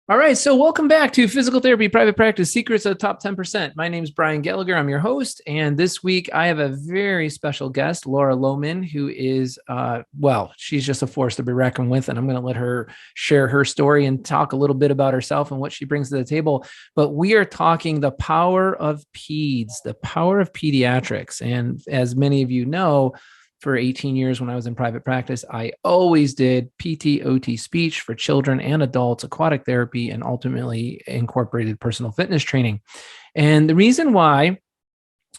All right, so welcome back to Physical Therapy Private Practice Secrets of the Top 10%. My name is Brian Gallagher. I'm your host. And this week I have a very special guest, Laura Loman, who is, she's just a force to be reckoned with. And I'm going to let her share her story and talk a little bit about herself and what she brings to the table. But we are talking the power of Peds, the power of pediatrics. And as many of you know, for 18 years when I was in private practice, I always did PT, OT speech for children and adults, aquatic therapy, and ultimately incorporated personal fitness training. And the reason why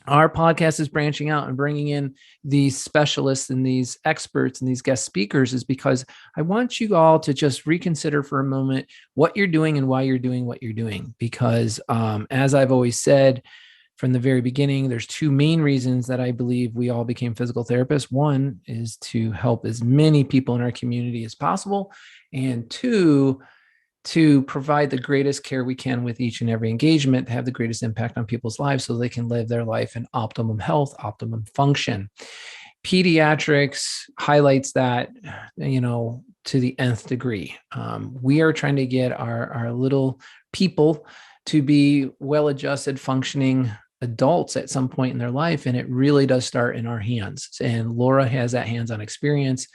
our podcast is branching out and bringing in these specialists and these experts and these guest speakers is because I want you all to just reconsider for a moment what you're doing and why you're doing what you're doing. Because as I've always said, from the very beginning, there's two main reasons that I believe we all became physical therapists. One is to help as many people in our community as possible. And two, to provide the greatest care we can with each and every engagement, to have the greatest impact on people's lives so they can live their life in optimum health, optimum function. Pediatrics highlights that, to the nth degree. We are trying to get our little people to be well-adjusted, functioning adults at some point in their life. And it really does start in our hands. And Laura has that hands-on experience,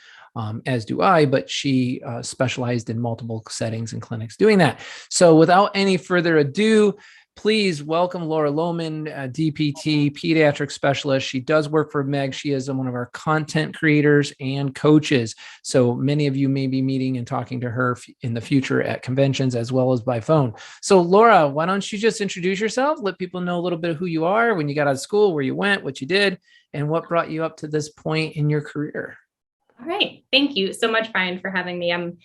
as do I, but she specialized in multiple settings and clinics doing that. So without any further ado, please welcome Laura Loman, DPT, pediatric specialist. She does work for MEG. She is one of our content creators and coaches. So many of you may be meeting and talking to her in the future at conventions as well as by phone. So Laura, why don't you just introduce yourself? Let people know a little bit of who you are, when you got out of school, where you went, what you did, and what brought you up to this point in your career. All right. Thank you so much, Brian, for having me. I'm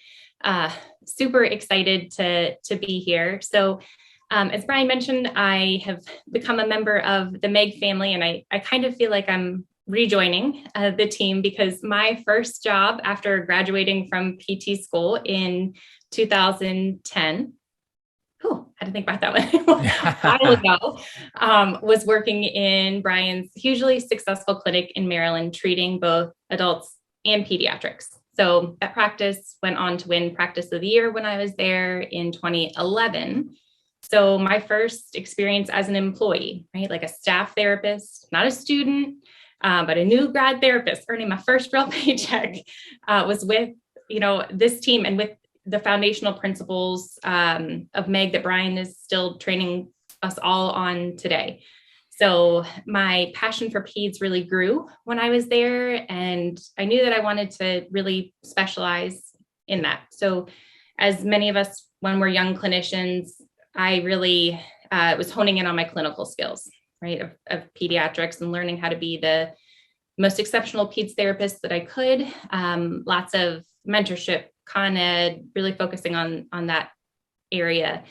super excited to be here. So as Brian mentioned, I have become a member of the MEG family, and I kind of feel like I'm rejoining the team because my first job after graduating from PT school in 2010, had to think about that one a while ago, was working in Brian's hugely successful clinic in Maryland, treating both adults and pediatrics. So that practice went on to win Practice of the Year when I was there in 2011. So my first experience as an employee, right, like a staff therapist, not a student, but a new grad therapist earning my first real paycheck, was with, this team and with the foundational principles of MEG that Brian is still training us all on today. So my passion for peds really grew when I was there, and I knew that I wanted to really specialize in that. So as many of us, when we're young clinicians, I really was honing in on my clinical skills, right, of pediatrics and learning how to be the most exceptional peds therapist that I could. Lots of mentorship, con ed, really focusing on that area.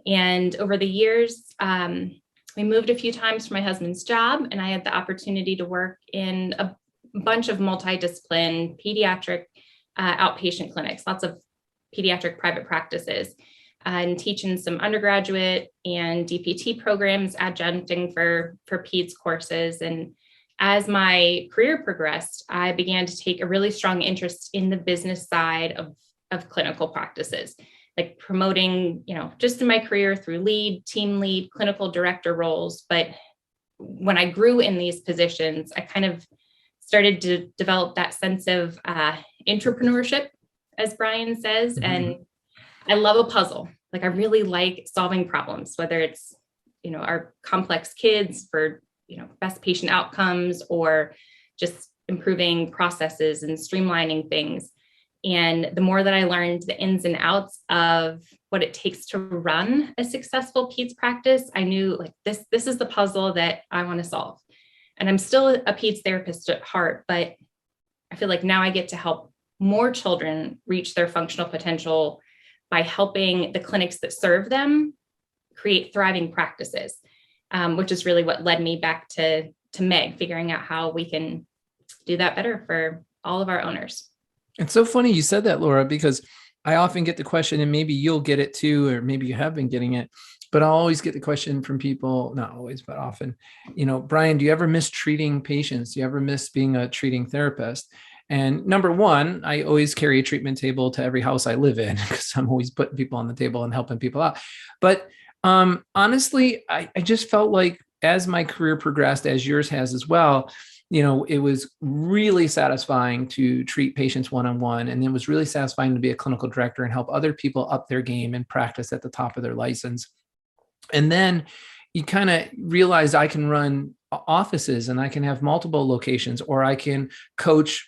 And over the years, we moved a few times for my husband's job, and I had the opportunity to work in a bunch of multidiscipline pediatric outpatient clinics, lots of pediatric private practices, and teaching some undergraduate and DPT programs, adjuncting for Peds courses. And as my career progressed, I began to take a really strong interest in the business side of clinical practices, like promoting, just in my career through team lead, clinical director roles. But when I grew in these positions, I kind of started to develop that sense of entrepreneurship, as Brian says. Mm-hmm. And I love a puzzle. Like I really like solving problems, whether it's, our complex kids for, best patient outcomes, or just improving processes and streamlining things. And the more that I learned the ins and outs of what it takes to run a successful peds practice, I knew like this is the puzzle that I want to solve. And I'm still a peds therapist at heart, but I feel like now I get to help more children reach their functional potential by helping the clinics that serve them create thriving practices, which is really what led me back to MEG, figuring out how we can do that better for all of our owners. It's so funny you said that, Laura, because I often get the question, and maybe you'll get it too, or maybe you have been getting it, but I'll always get the question from people, not always, but often, Brian, do you ever miss treating patients? Do you ever miss being a treating therapist? And number one, I always carry a treatment table to every house I live in because I'm always putting people on the table and helping people out. But honestly, I just felt like as my career progressed, as yours has as well, it was really satisfying to treat patients one-on-one. And it was really satisfying to be a clinical director and help other people up their game and practice at the top of their license. And then you kind of realize I can run offices and I can have multiple locations, or I can coach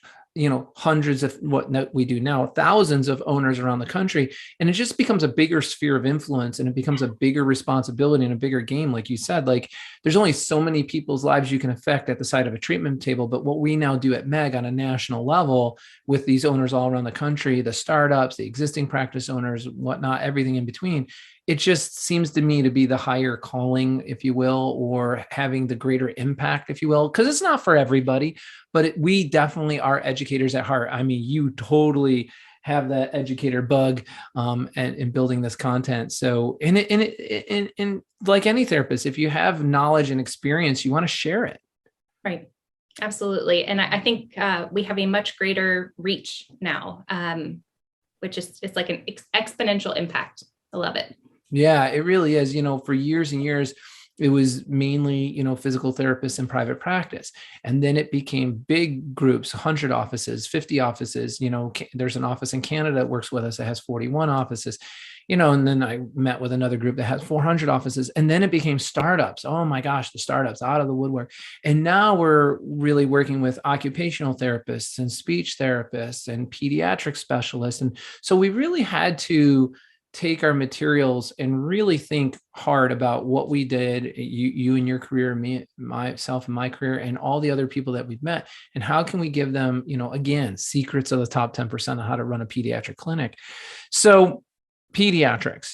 hundreds of what we do now, thousands of owners around the country. And it just becomes a bigger sphere of influence, and it becomes a bigger responsibility and a bigger game. Like you said, like there's only so many people's lives you can affect at the side of a treatment table. But what we now do at MEG on a national level with these owners all around the country, the startups, the existing practice owners, whatnot, everything in between, it just seems to me to be the higher calling, if you will, or having the greater impact, if you will, because it's not for everybody, but we definitely are educators at heart. I mean, you totally have that educator bug and building this content. So, and like any therapist, if you have knowledge and experience, you want to share it. Right. Absolutely. And I think we have a much greater reach now, which is, it's like an exponential impact. I love it. Yeah, it really is. For years and years, it was mainly, physical therapists in private practice. And then it became big groups, 100 offices, 50 offices. There's an office in Canada that works with us that has 41 offices, and then I met with another group that has 400 offices. And then it became startups. Oh my gosh, the startups out of the woodwork. And now we're really working with occupational therapists and speech therapists and pediatric specialists. And so we really had to take our materials and really think hard about what we did, you and your career, me, myself and my career, and all the other people that we've met, and how can we give them, again, secrets of the top 10% of how to run a pediatric clinic. So pediatrics,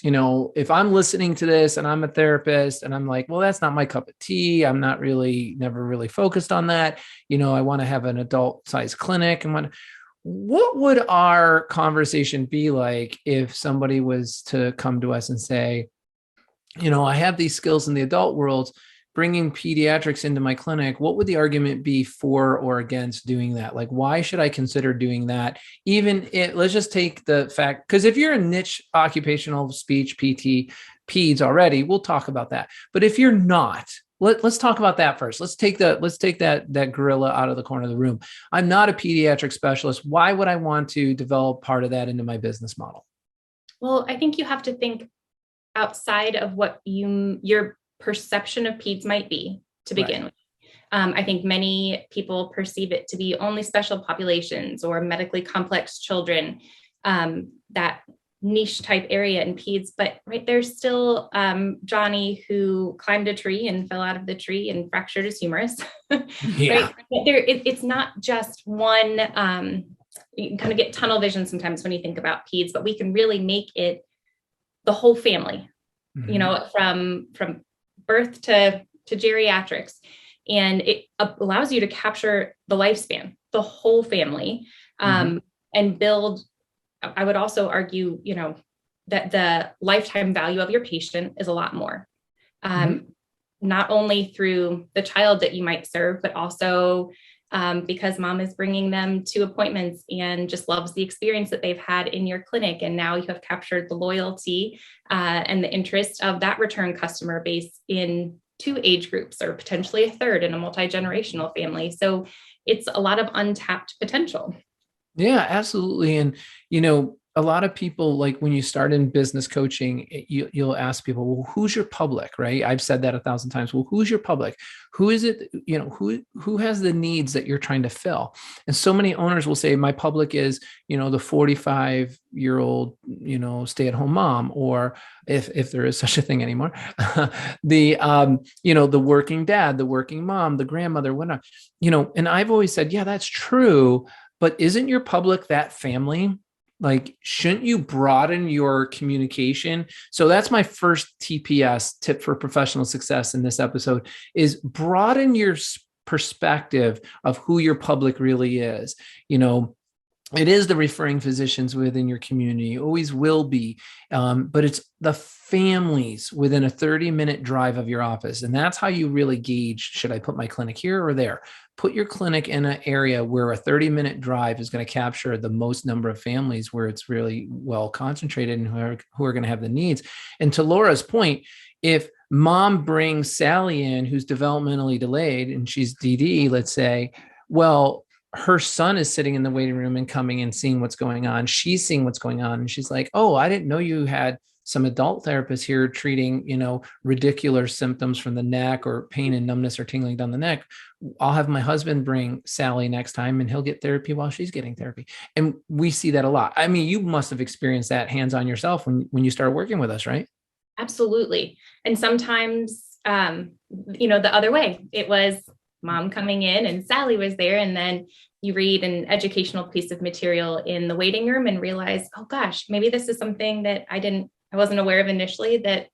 if I'm listening to this and I'm a therapist and I'm like, well, that's not my cup of tea. I'm never really focused on that. I want to have an adult size clinic. And what would our conversation be like if somebody was to come to us and say, I have these skills in the adult world, bringing pediatrics into my clinic, what would the argument be for or against doing that? Like, why should I consider doing that? Let's just take the fact, because if you're a niche occupational speech, PT, peds already, we'll talk about that. But if you're not, let's talk about that first. Let's take that gorilla out of the corner of the room. I'm not a pediatric specialist. Why would I want to develop part of that into my business model? Well, I think you have to think outside of what your perception of peds might be to begin with. I think many people perceive it to be only special populations or medically complex children, that niche type area in peds, but there's still Johnny who climbed a tree and fell out of the tree and fractured his humerus. Yeah. It's not just one. You can kind of get tunnel vision sometimes when you think about peds, but we can really make it the whole family. From birth to geriatrics, and it allows you to capture the lifespan, the whole family, and build. I would also argue, that the lifetime value of your patient is a lot more, not only through the child that you might serve, but also because mom is bringing them to appointments and just loves the experience that they've had in your clinic. And now you have captured the loyalty and the interest of that return customer base in 2 age groups, or potentially a third in a multi-generational family. So it's a lot of untapped potential. Yeah, absolutely. And, a lot of people, like when you start in business coaching, you'll ask people, well, who's your public, right? I've said that 1,000 times. Well, who's your public? Who is it? Who has the needs that you're trying to fill? And so many owners will say, my public is, the 45-year-old, stay-at-home mom, or if there is such a thing anymore, the working dad, the working mom, the grandmother, whatnot, and I've always said, yeah, that's true. But isn't your public that family? Like, shouldn't you broaden your communication? So that's my first TPS tip for professional success in this episode, is broaden your perspective of who your public really is. It is the referring physicians within your community, always will be, but it's the families within a 30-minute drive of your office. And that's how you really gauge, should I put my clinic here or there? Put your clinic in an area where a 30-minute drive is going to capture the most number of families, where it's really well concentrated and who are going to have the needs. And to Laura's point, if mom brings Sally in who's developmentally delayed and she's DD, let's say, well, her son is sitting in the waiting room and coming and seeing what's going on. She's seeing what's going on. And she's like, oh, I didn't know you had some adult therapists here treating, ridiculous symptoms from the neck or pain and numbness or tingling down the neck. I'll have my husband bring Sally next time and he'll get therapy while she's getting therapy. And we see that a lot. I mean, you must have experienced that hands-on yourself when you started working with us, right? Absolutely. And sometimes, the other way, it was mom coming in and Sally was there. And then you read an educational piece of material in the waiting room and realize, oh gosh, maybe this is something that I wasn't aware of initially that,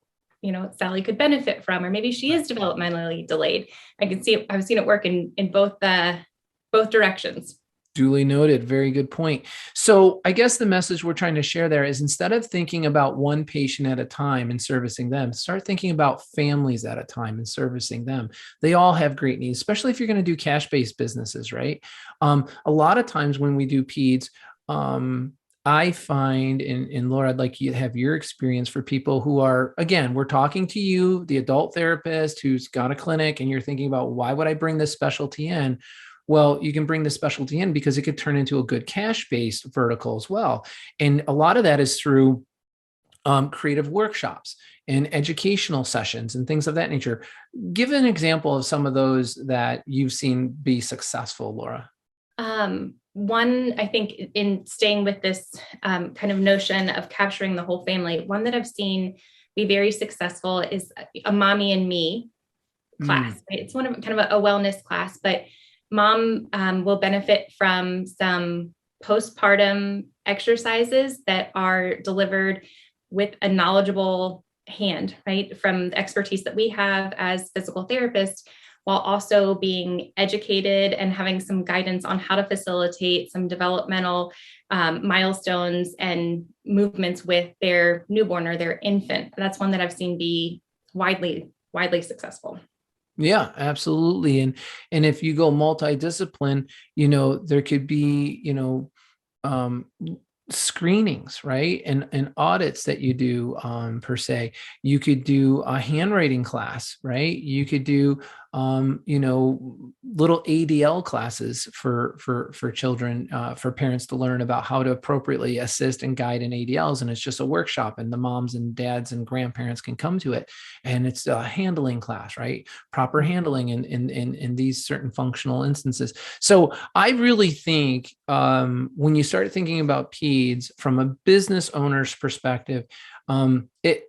Sally could benefit from, or maybe she is developmentally delayed. I've seen it work in both directions. Duly noted. Very good point. So I guess the message we're trying to share there is, instead of thinking about one patient at a time and servicing them, start thinking about families at a time and servicing them. They all have great needs, especially if you're going to do cash-based businesses, right? A lot of times when we do peds, I find, and Laura, I'd like you to have your experience for people who are, again, we're talking to you, the adult therapist who's got a clinic, and you're thinking about, why would I bring this specialty in? Well, you can bring the specialty in because it could turn into a good cash-based vertical as well. And a lot of that is through creative workshops and educational sessions and things of that nature. Give an example of some of those that you've seen be successful, Laura. One, I think, in staying with this kind of notion of capturing the whole family, one that I've seen be very successful is a mommy and me class. Right? It's one of kind of a wellness class, but mom will benefit from some postpartum exercises that are delivered with a knowledgeable hand, right? From the expertise that we have as physical therapists, while also being educated and having some guidance on how to facilitate some developmental milestones and movements with their newborn or their infant. That's one that I've seen be widely successful. Yeah, absolutely. And if you go multidiscipline, there could be, screenings, right? And audits that you do, per se. You could do a handwriting class, right? You could do, little ADL classes for children, for parents to learn about how to appropriately assist and guide in ADLs. And it's just a workshop, and the moms and dads and grandparents can come to it. And it's a handling class, right? Proper handling in these certain functional instances. So I really think, when you start thinking about peds from a business owner's perspective,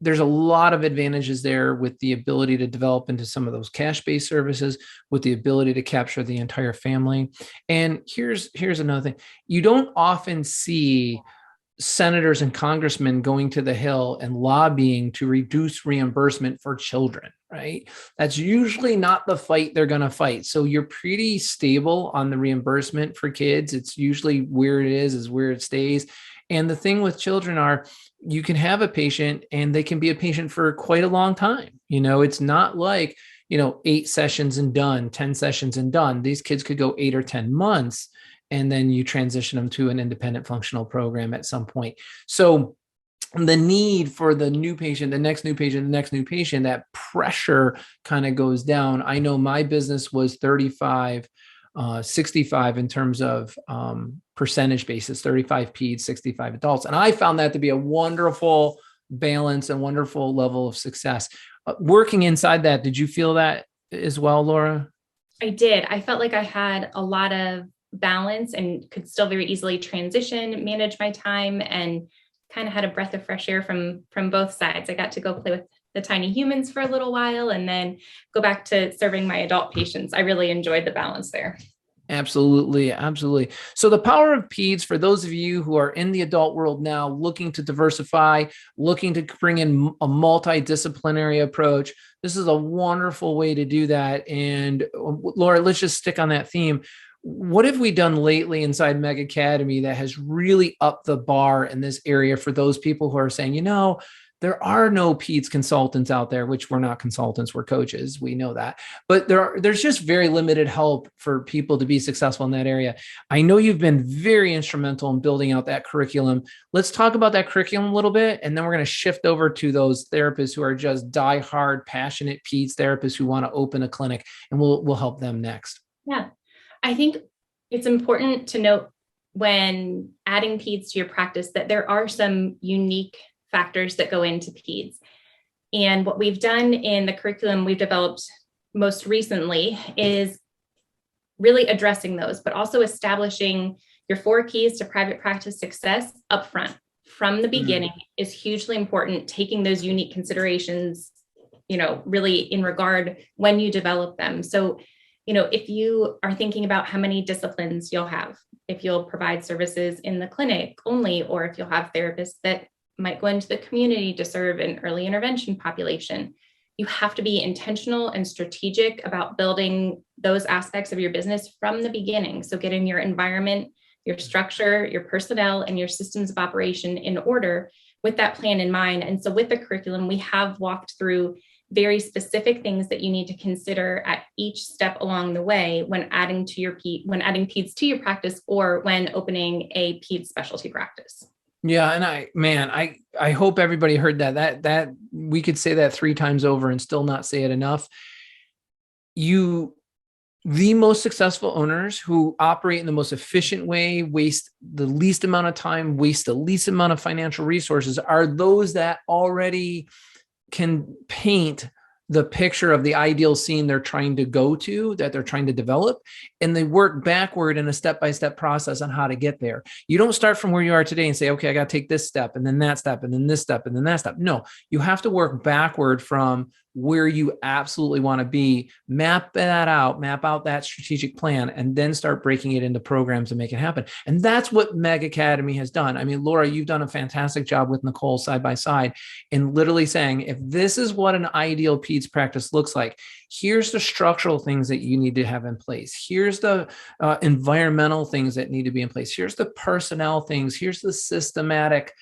there's a lot of advantages there, with the ability to develop into some of those cash-based services, with the ability to capture the entire family. And here's another thing. You don't often see senators and congressmen going to the Hill and lobbying to reduce reimbursement for children, right? That's usually not the fight they're going to fight. So you're pretty stable on the reimbursement for kids. It's usually where it is where it stays. And the thing with children are, you can have a patient and they can be a patient for quite a long time. It's not like, 8 sessions and done, 10 sessions and done. These kids could go 8 or 10 months, and then you transition them to an independent functional program at some point. So the need for the new patient, the next new patient, the next new patient, that pressure kind of goes down. I know my business was 35, 65 in terms of percentage basis, 35 peds, 65 adults. And I found that to be a wonderful balance and wonderful level of success. Working inside that, did you feel that as well, Laura? I did. I felt like I had a lot of balance and could still very easily transition, manage my time, and kind of had a breath of fresh air from both sides. I got to go play with the tiny humans for a little while and then go back to serving my adult patients. I really enjoyed the balance there. Absolutely. Absolutely. So the power of peds, for those of you who are in the adult world now, looking to diversify, looking to bring in a multidisciplinary approach, this is a wonderful way to do that. And Laura, let's just stick on that theme. what have we done lately inside MEG Academy that has really upped the bar in this area for those people who are saying, there are no Peds consultants out there, which we're not consultants, we're coaches. We know that, but there's just very limited help for people to be successful in that area. I know you've been very instrumental in building out that curriculum. Let's talk about that curriculum a little bit, and then we're going to shift over to those therapists who are just diehard, passionate Peds therapists who want to open a clinic, and we'll help them next. Yeah, I think it's important to note when adding Peds to your practice that there are some unique factors that go into Peds. And what we've done in the curriculum we've developed most recently is really addressing those, but also establishing your 4 keys to private practice success upfront from the beginning is hugely important. Taking those unique considerations, really in regard when you develop them. So, if you are thinking about how many disciplines you'll have, if you'll provide services in the clinic only, or if you'll have therapists that might go into the community to serve an early intervention population, you have to be intentional and strategic about building those aspects of your business from the beginning. So getting your environment, your structure, your personnel, and your systems of operation in order with that plan in mind. And so with the curriculum, we have walked through very specific things that you need to consider at each step along the way when adding Peds to your practice, or when opening a Peds specialty practice. Yeah. And I hope everybody heard that we could say that 3 times over and still not say it enough. The most successful owners who operate in the most efficient way, waste the least amount of time, waste the least amount of financial resources, are those that already can paint the picture of the ideal scene they're trying to go to, that they're trying to develop, and they work backward in a step-by-step process on how to get there. You don't start from where you are today and say, okay, I got to take this step and then that step and then this step and then that step. No, you have to work backward from where you absolutely want to be, map out that strategic plan, and then start breaking it into programs and make it happen. And that's what MEG Academy has done. I mean, Laura, you've done a fantastic job with Nicole side by side in literally saying, if this is what an ideal Peds practice looks like, here's the structural things that you need to have in place. Here's the environmental things that need to be in place. Here's the personnel things. Here's the systematic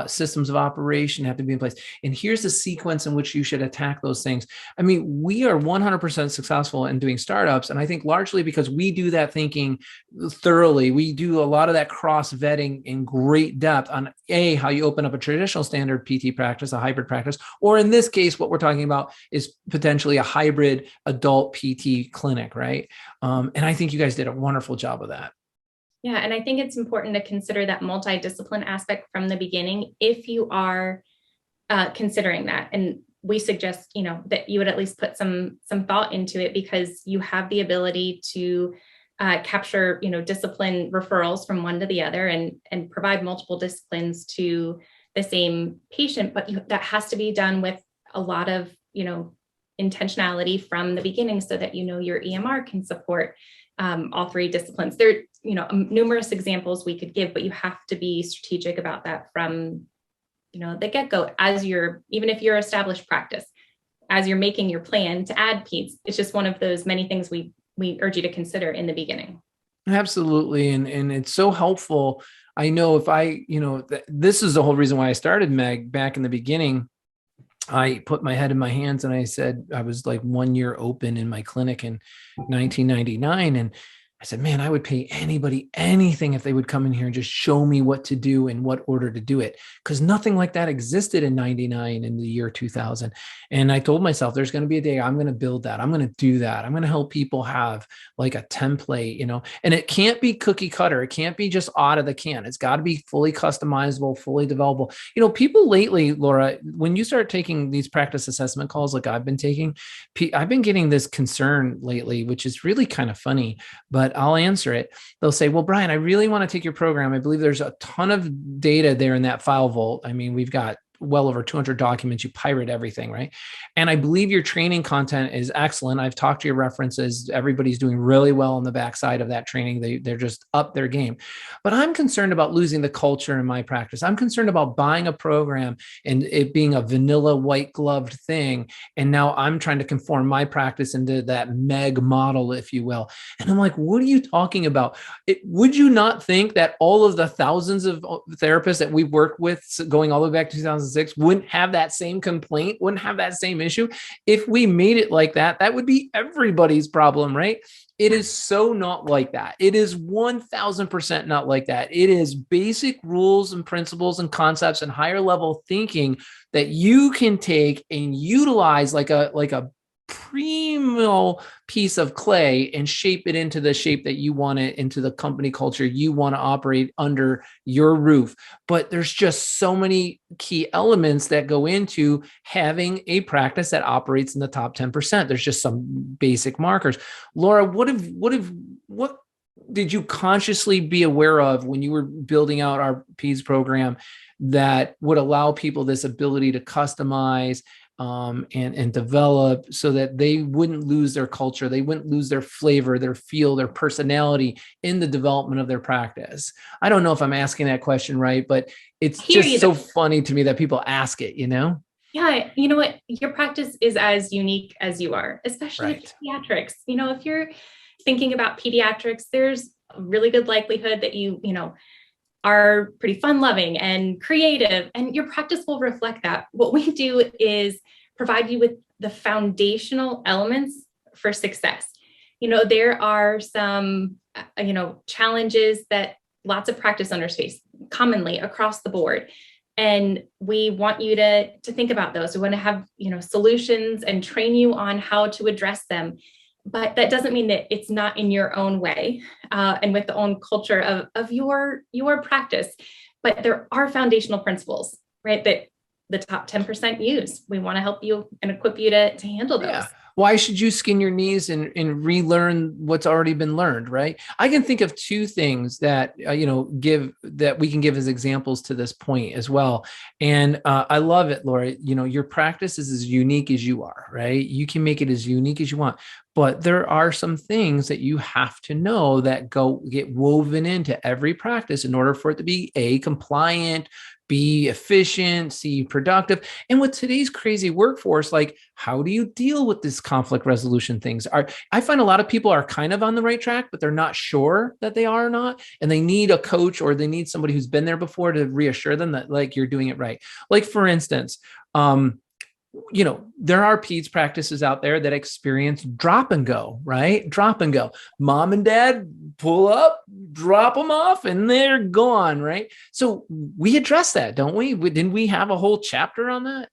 systems of operation have to be in place. And here's the sequence in which you should attack those things. I mean, we are 100% successful in doing startups. And I think largely because we do that thinking thoroughly. We do a lot of that cross vetting in great depth on how you open up a traditional standard PT practice, a hybrid practice, or in this case, what we're talking about is potentially a hybrid adult PT clinic, right? And I think you guys did a wonderful job of that. Yeah, and I think it's important to consider that multidiscipline aspect from the beginning if you are considering that. And we suggest, that you would at least put some thought into it, because you have the ability to capture, discipline referrals from one to the other and provide multiple disciplines to the same patient. But that has to be done with a lot of, intentionality from the beginning, so that your EMR can support all 3 disciplines. There are numerous examples we could give, but you have to be strategic about that from the get-go. Even if you're established practice, as you're making your plan to add Peds, it's just one of those many things we urge you to consider in the beginning. Absolutely. And it's so helpful. I know this is the whole reason why I started MEG back in the beginning. I put my head in my hands and I said, I was like 1 year open in my clinic in 1999. And I said, man, I would pay anybody anything if they would come in here and just show me what to do and what order to do it. Because nothing like that existed in 99 in the year 2000. And I told myself, there's going to be a day I'm going to build that. I'm going to do that. I'm going to help people have like a template, and it can't be cookie cutter. It can't be just out of the can. It's got to be fully customizable, fully developable. People lately, Laura, when you start taking these practice assessment calls, like I've been taking, I've been getting this concern lately, which is really kind of funny, but I'll answer it. They'll say, well, Brian, I really want to take your program. I believe there's a ton of data there in that file vault. I mean, we've got well over 200 documents. You pirate everything, right? And I believe your training content is excellent. I've talked to your references. Everybody's doing really well on the backside of that training. They're just up their game. But I'm concerned about losing the culture in my practice. I'm concerned about buying a program and it being a vanilla white gloved thing. And now I'm trying to conform my practice into that MEG model, if you will. And I'm like, what are you talking about? Would you not think that all of the thousands of therapists that we've worked with going all the way back to 2006 wouldn't have that same complaint, wouldn't have that same issue? If we made it like that, that would be everybody's problem, right? It is so not like that. It is 1000% not like that. It is basic rules and principles and concepts and higher level thinking that you can take and utilize like a primo piece of clay and shape it into the shape that you want it, into the company culture you want to operate under your roof. But there's just so many key elements that go into having a practice that operates in the top 10%. There's just some basic markers. Laura, what did you consciously be aware of when you were building out our Peds program that would allow people this ability to customize and develop so that they wouldn't lose their culture, they wouldn't lose their flavor, their feel, their personality in the development of their practice? I don't know if I'm asking that question right, but it's just so funny to me that people ask it, you know? Yeah, you know what? Your practice is as unique as you are, especially pediatrics. You know, if you're thinking about pediatrics, there's a really good likelihood that you are pretty fun loving and creative, and your practice will reflect that. What we do is provide you with the foundational elements for success. You know, there are some, challenges that lots of practice owners face commonly across the board. And we want you to think about those. We want to have, solutions and train you on how to address them. But that doesn't mean that it's not in your own way and with the own culture of your practice. But there are foundational principles, right, that the top 10% use. We want to help you and equip you to handle those. Yeah. Why should you skin your knees and relearn what's already been learned, right? I can think of two things that, that we can give as examples to this point as well. And I love it, Laura. Your practice is as unique as you are, right? You can make it as unique as you want. But there are some things that you have to know that get woven into every practice in order for it to be compliant, be efficient, C, productive. And with today's crazy workforce, like, how do you deal with this conflict resolution things? I find a lot of people are kind of on the right track, but they're not sure that they are or not. And they need a coach or they need somebody who's been there before to reassure them that, like, you're doing it right. Like, for instance, there are Peds practices out there that experience drop and go, right? Drop and go. Mom and dad pull up, drop them off, and they're gone, right? So we address that, don't we? Didn't we have a whole chapter on that?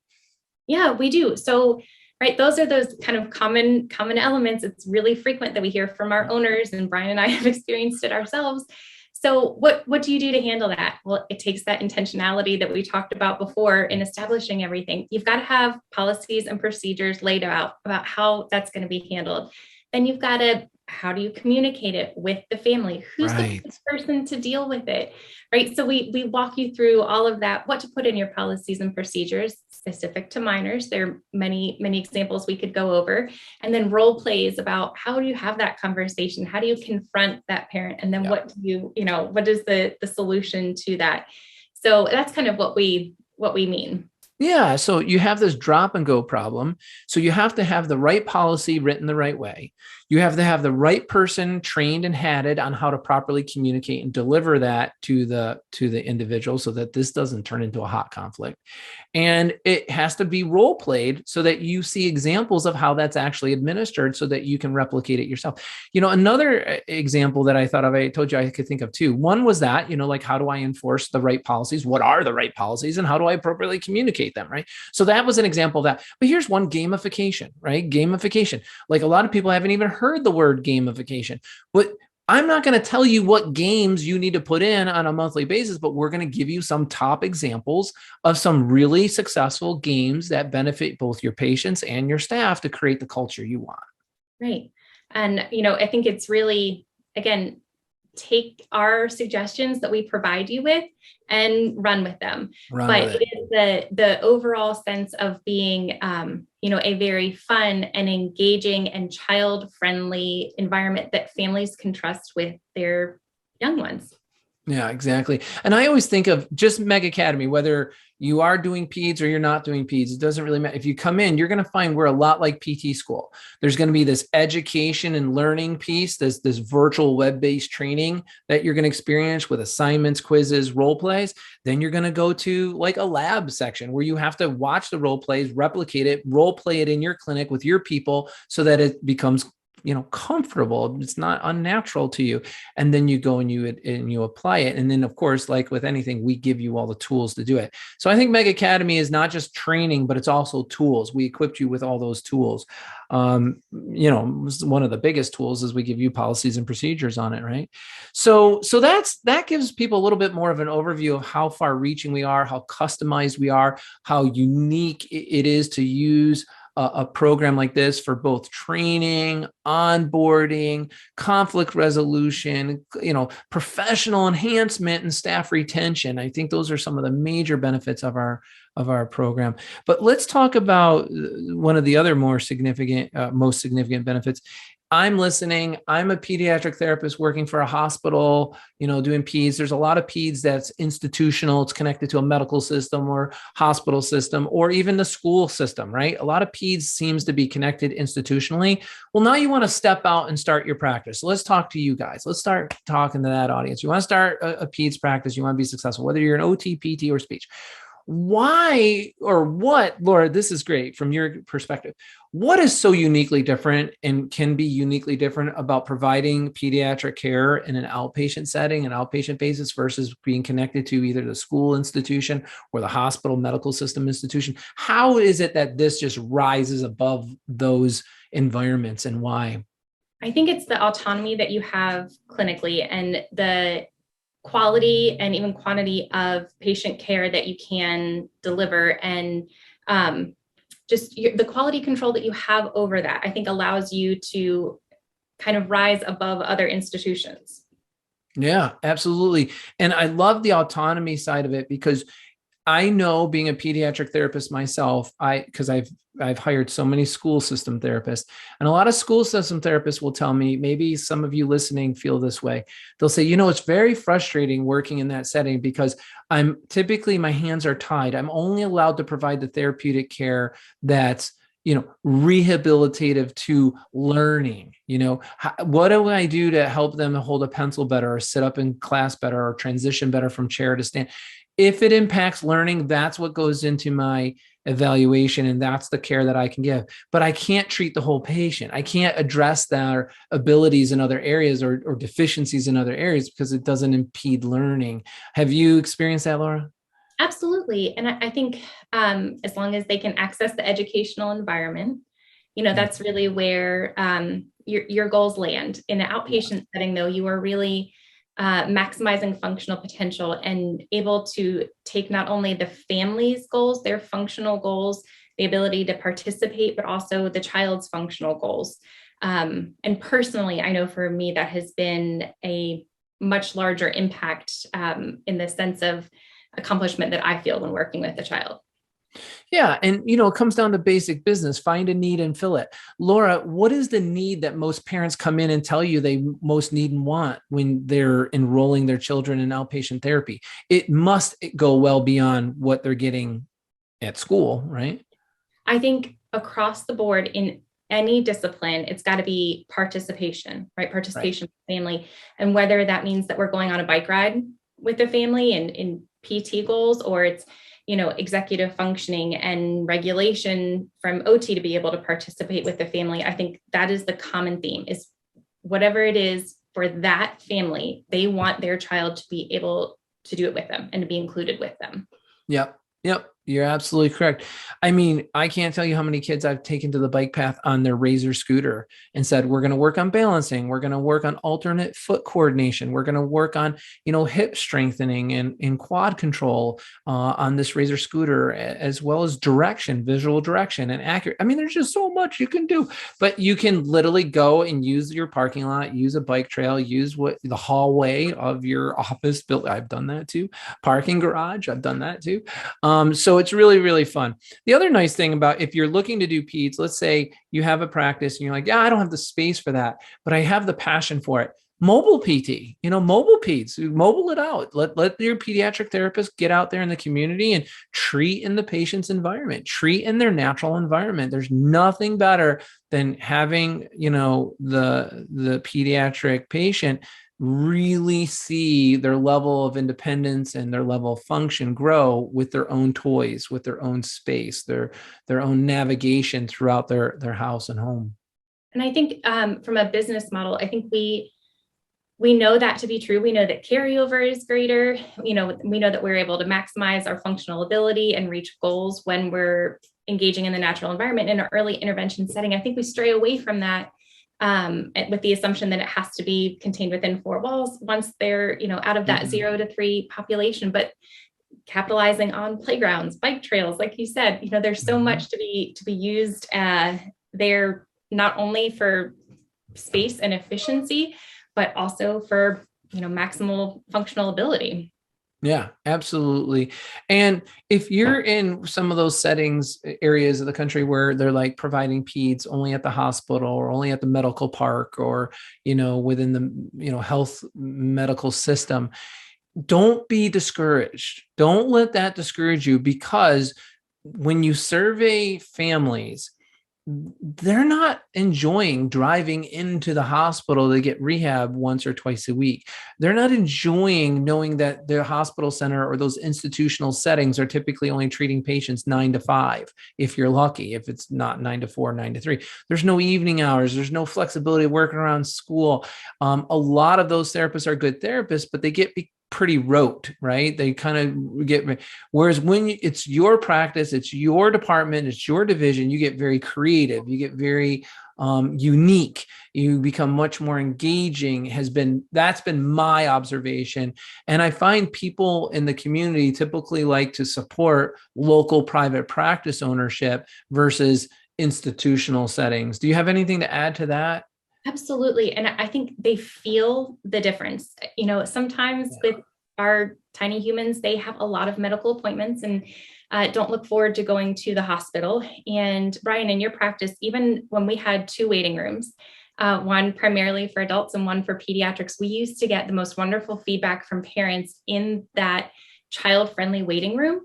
Yeah, we do. So, right, those are those kind of common elements. It's really frequent that we hear from our owners, and Brian and I have experienced it ourselves. So what do you do to handle that? Well, it takes that intentionality that we talked about before in establishing everything. You've got to have policies and procedures laid out about how that's going to be handled. Then you've got to, how do you communicate it with the family? Who's the best person to deal with it, right? So we walk you through all of that, what to put in your policies and procedures specific to minors. There are many, many examples we could go over, and then role plays about how do you have that conversation? How do you confront that parent? And then what is the solution to that? So that's kind of what we mean. Yeah. So you have this drop and go problem. So you have to have the right policy written the right way. You have to have the right person trained and hatted on how to properly communicate and deliver that to the individual so that this doesn't turn into a hot conflict. And it has to be role played so that you see examples of how that's actually administered so that you can replicate it yourself. Another example that I thought of, I told you I could think of two. One was that, like, how do I enforce the right policies? What are the right policies and how do I appropriately communicate them, right? So that was an example of that. But here's one: gamification, right? Gamification. Like, a lot of people haven't even heard the word gamification, but I'm not going to tell you what games you need to put in on a monthly basis, but we're going to give you some top examples of some really successful games that benefit both your patients and your staff to create the culture you want. Right. And, I think it's really, again, take our suggestions that we provide you with and run with them. But it is the overall sense of being, a very fun and engaging and child-friendly environment that families can trust with their young ones. Yeah, exactly. And I always think of just MEG Academy, whether you are doing peds or you're not doing peds, it doesn't really matter. If you come in, you're going to find we're a lot like PT school. There's going to be this education and learning piece, this virtual web-based training that you're going to experience with assignments, quizzes, role plays. Then you're going to go to like a lab section where you have to watch the role plays, replicate it, role play it in your clinic with your people so that it becomes comfortable. It's not unnatural to you. And then you go and you apply it. And then of course, like with anything, we give you all the tools to do it. So I think MEG Academy is not just training, but it's also tools. We equipped you with all those tools. One of the biggest tools is we give you policies and procedures on it. Right. So that gives people a little bit more of an overview of how far reaching we are, how customized we are, how unique it is to use a program like this for both training, onboarding, conflict resolution, professional enhancement and staff retention. I think those are some of the major benefits of our program. But let's talk about one of the other most significant benefits. I'm listening. I'm a pediatric therapist working for a hospital, doing peds. There's a lot of peds that's institutional. It's connected to a medical system or hospital system, or even the school system, right? A lot of peds seems to be connected institutionally. Well, now you want to step out and start your practice. So let's talk to you guys. Let's start talking to that audience. You want to start a peds practice. You want to be successful, whether you're an OT, PT, or speech. Why or what, Laura, this is great from your perspective. What is so uniquely different and can be uniquely different about providing pediatric care in an outpatient setting, an outpatient basis versus being connected to either the school institution or the hospital medical system institution? How is it that this just rises above those environments, and why? I think it's the autonomy that you have clinically and the quality and even quantity of patient care that you can deliver, and the quality control that you have over that, I think allows you to kind of rise above other institutions. Yeah, absolutely. And I love the autonomy side of it because I know, being a pediatric therapist myself, because I've hired so many school system therapists, and a lot of school system therapists will tell me, maybe some of you listening feel this way. They'll say, it's very frustrating working in that setting because my hands are tied. I'm only allowed to provide the therapeutic care that's rehabilitative to learning. What do I do to help them hold a pencil better, or sit up in class better, or transition better from chair to stand? If it impacts learning, that's what goes into my evaluation, and that's the care that I can give. But I can't treat the whole patient. I can't address their abilities in other areas or deficiencies in other areas because it doesn't impede learning. Have you experienced that, Laura? Absolutely. And I think as long as they can access the educational environment, that's really where your goals land. In an outpatient setting, though, you are really maximizing functional potential and able to take not only the family's goals, their functional goals, the ability to participate, but also the child's functional goals. And personally, I know for me, that has been a much larger impact in the sense of accomplishment that I feel when working with a child. Yeah. And, it comes down to basic business. Find a need and fill it. Laura, what is the need that most parents come in and tell you they most need and want when they're enrolling their children in outpatient therapy? It must go well beyond what they're getting at school, right? I think across the board in any discipline, it's got to be participation, right? Participation with the family. And whether that means that we're going on a bike ride with the family and in PT goals, or it's executive functioning and regulation from OT to be able to participate with the family. I think that is the common theme, is whatever it is for that family, they want their child to be able to do it with them and to be included with them. Yep. You're absolutely correct. I mean, I can't tell you how many kids I've taken to the bike path on their Razor scooter and said, we're going to work on balancing. We're going to work on alternate foot coordination. We're going to work on, hip strengthening and quad control on this Razor scooter, as well as direction, visual direction and accurate. I mean, there's just so much you can do, but you can literally go and use your parking lot, use a bike trail, use what the hallway of your office built. I've done that too. Parking garage. I've done that too. So it's really, really fun. The other nice thing about if you're looking to do peds, let's say you have a practice and you're like, yeah, I don't have the space for that, but I have the passion for it. Mobile PT, mobile peds, mobile it out. Let your pediatric therapist get out there in the community and treat in the patient's environment, treat in their natural environment. There's nothing better than having, the pediatric patient really see their level of independence and their level of function grow with their own toys, with their own space, their own navigation throughout their house and home. And I think from a business model, I think we know that to be true. We know that carryover is greater. We know that we're able to maximize our functional ability and reach goals when we're engaging in the natural environment in an early intervention setting. I think we stray away from that with the assumption that it has to be contained within four walls once they're, out of that 0 to 3 population. But capitalizing on playgrounds, bike trails, like you said, there's so much to be used there, not only for space and efficiency, but also for, maximal functional ability. Yeah, absolutely. And if you're in some of those settings, areas of the country where they're like providing peds only at the hospital or only at the medical park or, within the, health medical system, don't be discouraged. Don't let that discourage you, because when you survey families, they're not enjoying driving into the hospital to get rehab once or twice a week. They're not enjoying knowing that their hospital center or those institutional settings are typically only treating patients 9 to 5. If you're lucky, if it's not 9 to 4, 9 to 3, there's no evening hours. There's no flexibility working around school. A lot of those therapists are good therapists, but they get pretty rote, right? They kind of get, whereas when it's your practice, it's your department, it's your division, you get very creative, you get very unique, you become much more engaging. That's been my observation. And I find people in the community typically like to support local private practice ownership versus institutional settings. Do you have anything to add to that? Absolutely. And I think they feel the difference. Sometimes with our tiny humans, they have a lot of medical appointments and don't look forward to going to the hospital. And Brian, in your practice, even when we had 2 waiting rooms, one primarily for adults and one for pediatrics, we used to get the most wonderful feedback from parents in that child-friendly waiting room,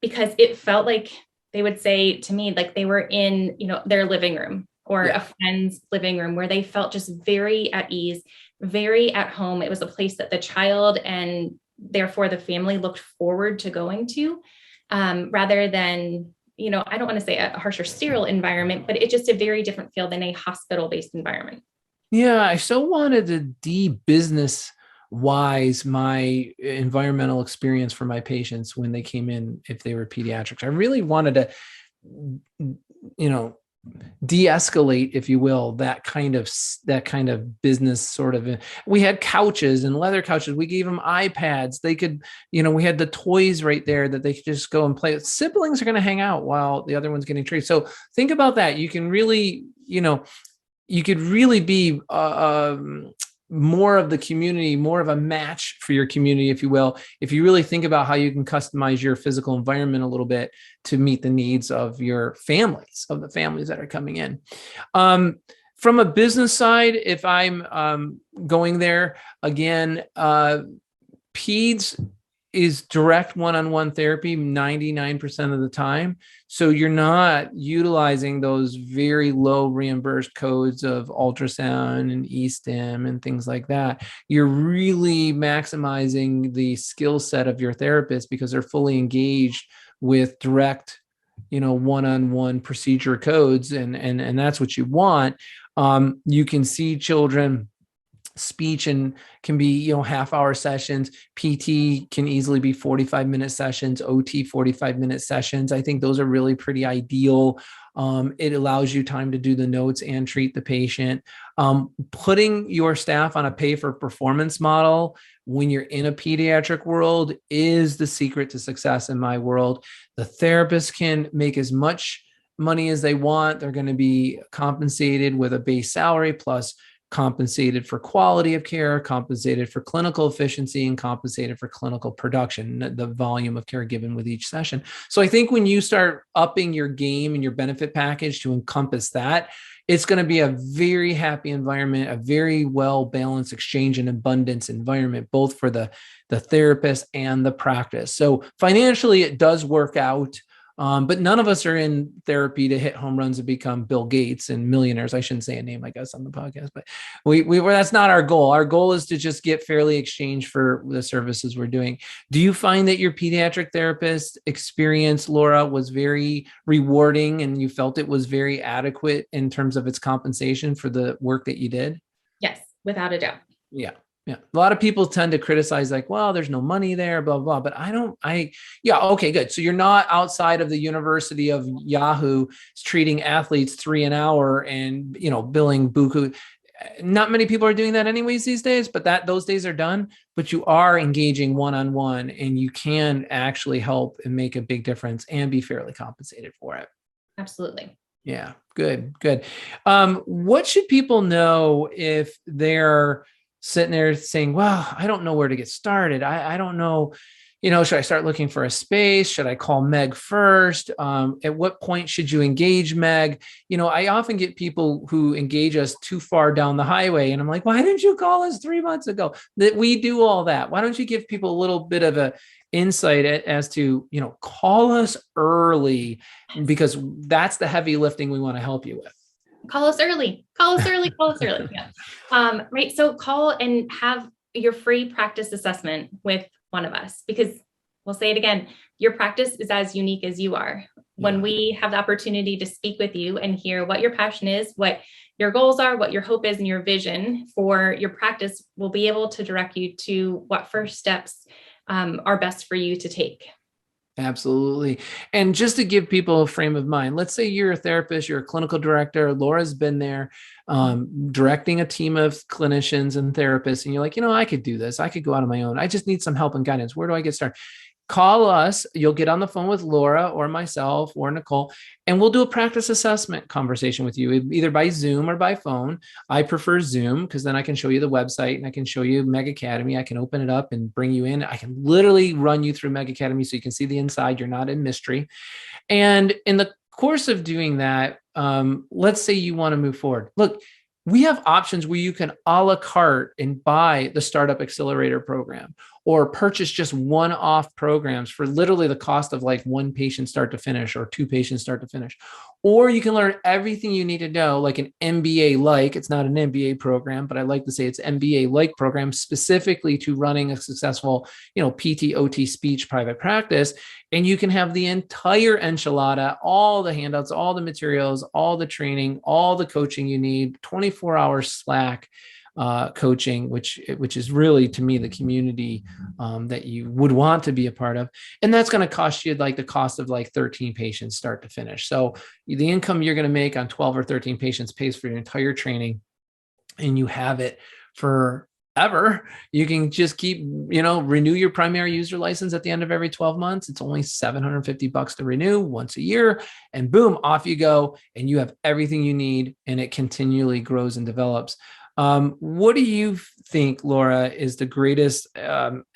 because it felt like they would say to me, like they were in, their living room or a friend's living room, where they felt just very at ease, very at home. It was a place that the child and therefore the family looked forward to going to, rather than, I don't want to say a harsh or sterile environment, but it's just a very different feel than a hospital-based environment. Yeah, I so wanted to de-business wise my environmental experience for my patients when they came in, if they were pediatrics. I really wanted to, de-escalate, if you will, that kind of business sort of. We had couches and leather couches. We gave them iPads. They could, we had the toys right there that they could just go and play with. Siblings are going to hang out while the other one's getting treated. So think about that. You can really, you could really be more of the community, more of a match for your community, if you will, if you really think about how you can customize your physical environment a little bit to meet the needs of your families, of the families that are coming in. From a business side, if I'm going there again, PEDS is direct one-on-one therapy 99% of the time. So you're not utilizing those very low reimbursed codes of ultrasound and e-stim and things like that. You're really maximizing the skill set of your therapist because they're fully engaged with direct, one-on-one procedure codes. And that's what you want. You can see children speech and can be, half-hour sessions. PT can easily be 45-minute sessions, OT 45-minute sessions. I think those are really pretty ideal. It allows you time to do the notes and treat the patient. Putting your staff on a pay-for-performance model when you're in a pediatric world is the secret to success in my world. The therapist can make as much money as they want. They're going to be compensated with a base salary plus compensated for quality of care, compensated for clinical efficiency, and compensated for clinical production, the volume of care given with each session. So I think when you start upping your game and your benefit package to encompass that, it's going to be a very happy environment, a very well-balanced exchange and abundance environment, both for the therapist and the practice. So financially, it does work out. But none of us are in therapy to hit home runs and become Bill Gates and millionaires. I shouldn't say a name, I guess, on the podcast, but that's not our goal. Our goal is to just get fairly exchanged for the services we're doing. Do you find that your pediatric therapist experience, Laura, was very rewarding and you felt it was very adequate in terms of its compensation for the work that you did? Yes, without a doubt. Yeah. Yeah. A lot of people tend to criticize like, well, there's no money there, blah, blah, but yeah. Okay, good. So you're not outside of the University of Yahoo treating athletes $3 an hour and, billing buku. Not many people are doing that anyways these days, but those days are done, but you are engaging one-on-one and you can actually help and make a big difference and be fairly compensated for it. Absolutely. Yeah. Good. What should people know if they're sitting there saying, well, I don't know where to get started. I don't know, should I start looking for a space? Should I call MEG first? At what point should you engage MEG? I often get people who engage us too far down the highway. And I'm like, why didn't you call us 3 months ago? That we do all that. Why don't you give people a little bit of a insight as to, call us early, because that's the heavy lifting we want to help you with. Call us early. Yeah. Right. So call and have your free practice assessment with one of us, because we'll say it again, your practice is as unique as you are. When we have the opportunity to speak with you and hear what your passion is, what your goals are, what your hope is, and your vision for your practice, we'll be able to direct you to what first steps are best for you to take. Absolutely. And just to give people a frame of mind, let's say you're a therapist, you're a clinical director, Laura's been there directing a team of clinicians and therapists, and you're like, I could do this. I could go out on my own. I just need some help and guidance. Where do I get started? Call us. You'll get on the phone with Laura or myself or Nicole, and we'll do a practice assessment conversation with you, either by Zoom or by phone. I prefer Zoom because then I can show you the website and I can show you MEG Academy. I can open it up and bring you in. I can literally run you through MEG Academy so you can see the inside. You're not in mystery. And in the course of doing that, let's say you want to move forward. Look, we have options where you can a la carte and buy the Startup Accelerator program or purchase just one-off programs for literally the cost of like one patient start to finish or two patients start to finish. Or you can learn everything you need to know, like an MBA-like. It's not an MBA program, but I like to say it's MBA-like program specifically to running a successful, PT, OT, speech, private practice. And you can have the entire enchilada, all the handouts, all the materials, all the training, all the coaching you need, 24-hour Slack coaching, which is really, to me, the community that you would want to be a part of. And that's going to cost you like the cost of like 13 patients start to finish. So the income you're going to make on 12 or 13 patients pays for your entire training, and you have it forever. You can just keep, renew your primary user license at the end of every 12 months. It's only $750 to renew once a year, and boom, off you go. And you have everything you need, and it continually grows and develops. What do you think, Laura, is the greatest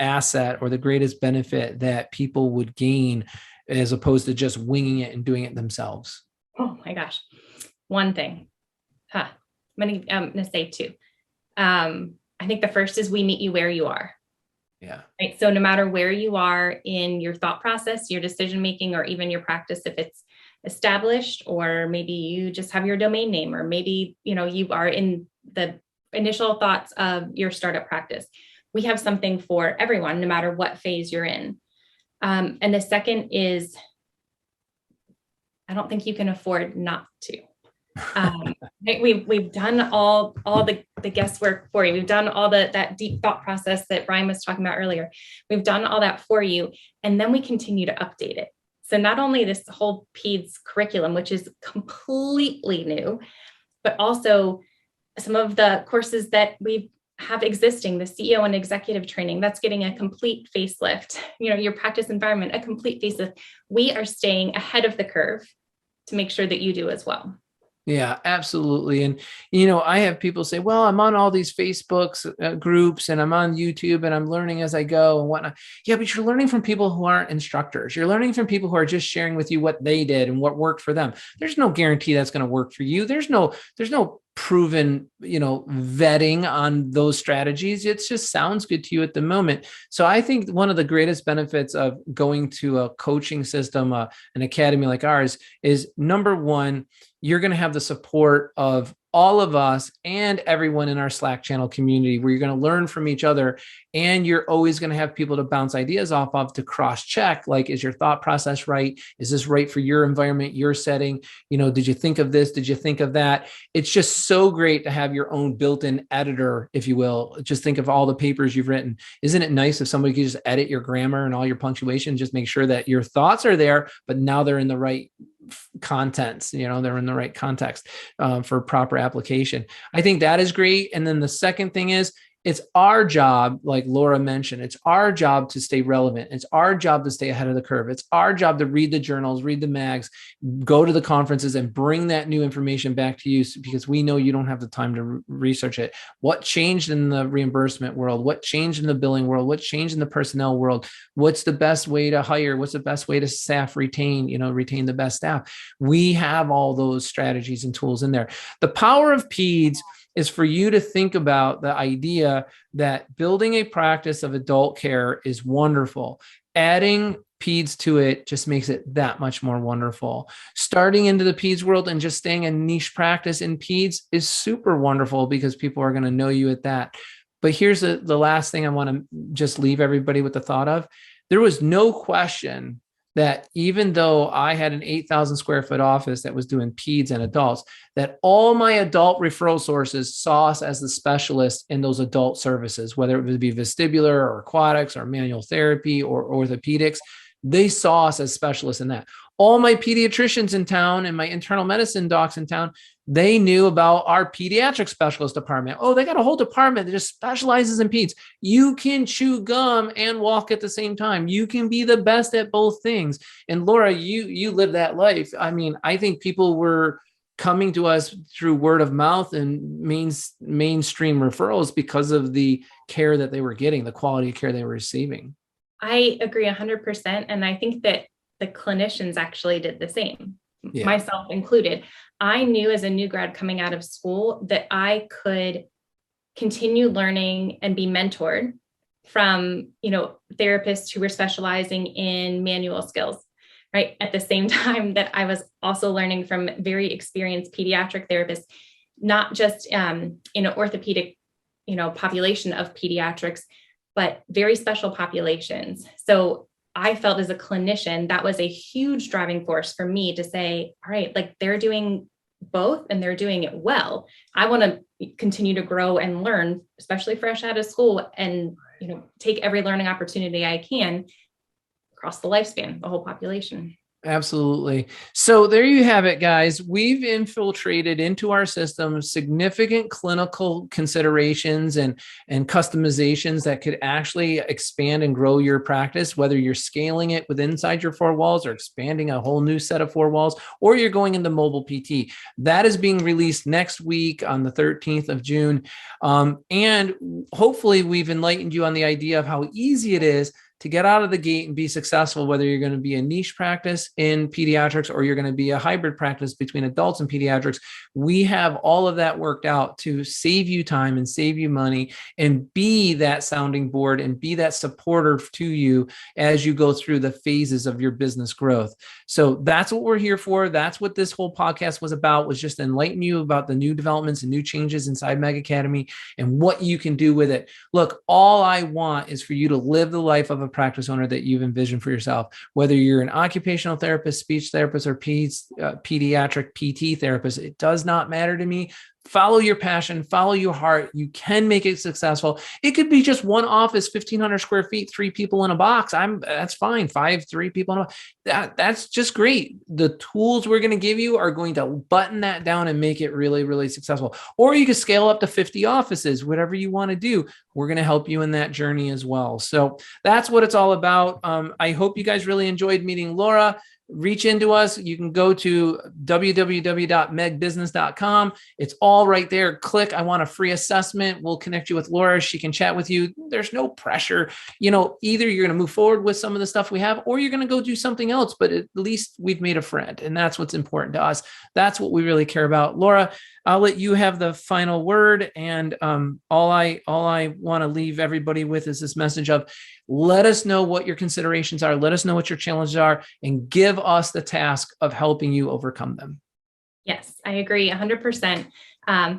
asset or the greatest benefit that people would gain as opposed to just winging it and doing it themselves? Oh my gosh. One thing. I'm going to say two. I think the first is we meet you where you are. Yeah. Right. So no matter where you are in your thought process, your decision-making, or even your practice, if it's established, or maybe you just have your domain name, or maybe, you are in the initial thoughts of your startup practice, we have something for everyone, no matter what phase you're in. And the second is, I don't think you can afford not to. We've done all the guesswork for you. We've done all that deep thought process that Brian was talking about earlier. We've done all that for you, and then we continue to update it. So not only this whole Peds curriculum, which is completely new, but also some of the courses that we have existing, the CEO and executive training, that's getting a complete facelift. Your practice environment, a complete facelift. We are staying ahead of the curve to make sure that you do as well. Yeah, absolutely. And, I have people say, well, I'm on all these Facebook groups and I'm on YouTube and I'm learning as I go and whatnot. Yeah, but you're learning from people who aren't instructors. You're learning from people who are just sharing with you what they did and what worked for them. There's no guarantee that's going to work for you. There's no proven, vetting on those strategies. It just sounds good to you at the moment. So I think one of the greatest benefits of going to a coaching system, an academy like ours, is number one, you're going to have the support of all of us and everyone in our Slack channel community, where you're going to learn from each other. And you're always going to have people to bounce ideas off of, to cross check, like, is your thought process right? Is this right for your environment, your setting? Did you think of this? Did you think of that? It's just so great to have your own built-in editor, if you will. Just think of all the papers you've written. Isn't it nice if somebody could just edit your grammar and all your punctuation, just make sure that your thoughts are there, but now they're in the right contents, they're in the right context for proper application. I think that is great. And then the second thing is, it's our job, like Laura mentioned, it's our job to stay relevant. It's our job to stay ahead of the curve. It's our job to read the journals, read the mags, go to the conferences and bring that new information back to you, because we know you don't have the time to research it. What changed in the reimbursement world? What changed in the billing world? What changed in the personnel world? What's the best way to hire? What's the best way to staff retain the best staff? We have all those strategies and tools in there. The power of Peds is for you to think about the idea that building a practice of adult care is wonderful. Adding Peds to it just makes it that much more wonderful. Starting into the Peds world and just staying a niche practice in Peds is super wonderful, because people are going to know you at that. But here's the last thing I want to just leave everybody with the thought of. There was no question that even though I had an 8,000 square foot office that was doing Peds and adults, that all my adult referral sources saw us as the specialist in those adult services, whether it would be vestibular or aquatics or manual therapy or orthopedics. They saw us as specialists in that. All my pediatricians in town and my internal medicine docs in town, they knew about our pediatric specialist department. Oh, they got a whole department that just specializes in peds. You can chew gum and walk at the same time. You can be the best at both things. And Laura, you live that life. I mean, I think people were coming to us through word of mouth and mainstream referrals because of the care that they were getting, the quality of care they were receiving. I agree 100%. And I think that the clinicians actually did the same, myself included. I knew as a new grad coming out of school that I could continue learning and be mentored from, therapists who were specializing in manual skills, right? At the same time that I was also learning from very experienced pediatric therapists, not just in an orthopedic, population of pediatrics, but very special populations. So I felt as a clinician, that was a huge driving force for me to say, all right, like they're doing both and they're doing it well. I want to continue to grow and learn, especially fresh out of school, and, take every learning opportunity I can across the lifespan, the whole population. Absolutely. So there you have it, guys. We've infiltrated into our system significant clinical considerations and customizations that could actually expand and grow your practice, whether you're scaling it with inside your four walls or expanding a whole new set of four walls, or you're going into mobile PT. That is being released next week on the 13th of June. And hopefully we've enlightened you on the idea of how easy it is to get out of the gate and be successful, whether you're going to be a niche practice in pediatrics or you're going to be a hybrid practice between adults and pediatrics. We have all of that worked out to save you time and save you money and be that sounding board and be that supporter to you as you go through the phases of your business growth. So that's what we're here for. That's what this whole podcast was about, was just enlighten you about the new developments and new changes inside MEG Academy and what you can do with it. Look, all I want is for you to live the life of a practice owner that you've envisioned for yourself. Whether you're an occupational therapist, speech therapist, or pediatric PT therapist, it does not matter to me. Follow your passion, follow your heart. You can make it successful. It could be just one office, 1,500 square feet, 3 people in a box. That's fine. 3 people in a box. That's just great. The tools we're going to give you are going to button that down and make it really, really successful. Or you can scale up to 50 offices, whatever you want to do. We're going to help you in that journey as well. So that's what it's all about. I hope you guys really enjoyed meeting Laura. Reach into us. You can go to www.megbusiness.com. It's all right there. Click, I want a free assessment. We'll connect you with Laura. She can chat with you. There's no pressure. Either you're going to move forward with some of the stuff we have, or you're going to go do something else, but at least we've made a friend. And that's what's important to us. That's what we really care about. Laura, I'll let you have the final word. And all I want to leave everybody with is this message of, let us know what your considerations are. Let us know what your challenges are, and give us the task of helping you overcome them. Yes, I agree 100%.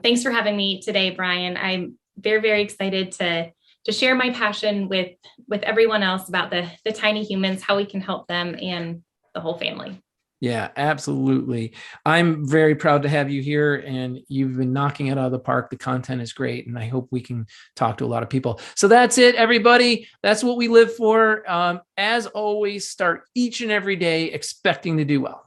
Thanks for having me today, Brian. I'm very, very excited to share my passion with everyone else about the tiny humans, how we can help them and the whole family. Yeah, absolutely. I'm very proud to have you here, and you've been knocking it out of the park. The content is great, and I hope we can talk to a lot of people. So that's it, everybody. That's what we live for. As always, start each and every day expecting to do well.